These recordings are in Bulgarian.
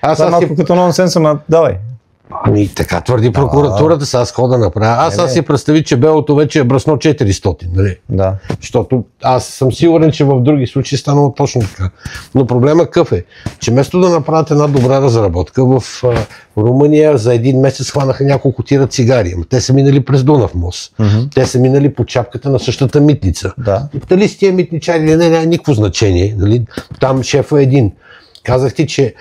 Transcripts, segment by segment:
Аз малко като нонсенс, ама давай. Ами така твърди прокуратурата, сега аз хода направя. Аз си представи, че белото вече е бръсно 400, нали? Да. Защото аз съм сигурен, че в други случаи станало точно така. Но проблема какъв е? Че вместо да направят една добра разработка, в Румъния за един месец хванаха няколко тира цигари. Те са минали през Дунав мост. Те са минали по чапката на същата митница. Да. Дали с тия митничари или не, няма никакво значение. Нали? Там шефът е един. Казах ти, че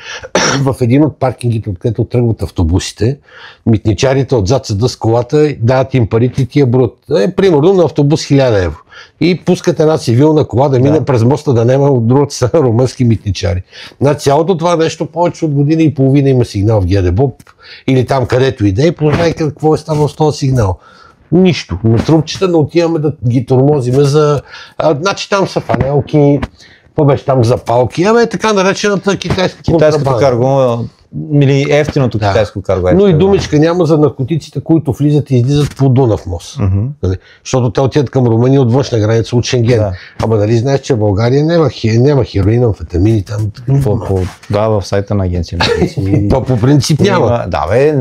в един от паркингите, откъдето тръгват автобусите, митничарите отзад седат с колата, дават им парите и тия брут. Примерно на автобус 1000 евро. И пускат една цивилна кола да мине през моста, да няма от другата страна румънски митничари. На цялото това нещо повече от година и половина има сигнал в ГДБОП или там където иде и познай какво е станало с този сигнал. Нищо. На трупчета не отиваме да ги тормозиме за... Значи там са фанелки, какво беше там запалки, така наречената китайска карго, или ефтиното китайско карго. Но и думичка няма за наркотиците, които влизат и излизат по Дунав мост. Защото те отидат към Румъния от външна граница, от Шенген. Ама нали знаеш, че в България няма хероин, амфетамини там. Да, в сайта на агенция. То по принцип няма. Да, бе,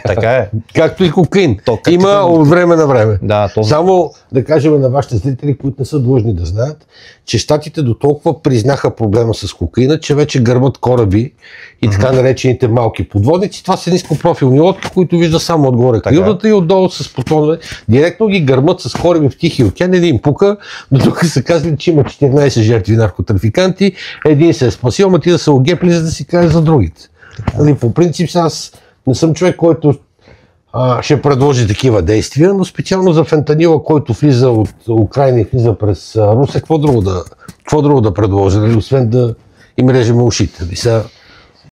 така е. Както и кокаин. Има от време на време. Само да кажем на вашите зрители, които не са длъжни да знаят, че щатите до толкова признаха проблема с кокаина, че вече гърмат кораби и така наречените малки подводници. Това са нископрофилни лодки, които вижда само отгоре каюдата и отдолу с потонове. Директно ги гърмат с кораби в Тихия океан, един им пука, до тук са казали, че има 14 жертви наркотрафиканти, един се е спасил, ама ти да се огепли, за да си каже за другите. По принцип аз не съм човек, който ще предложи такива действия, но специално за фентанила, който влиза от Украйна и влиза през Русе, какво друго да предложи, освен да им режем ушите.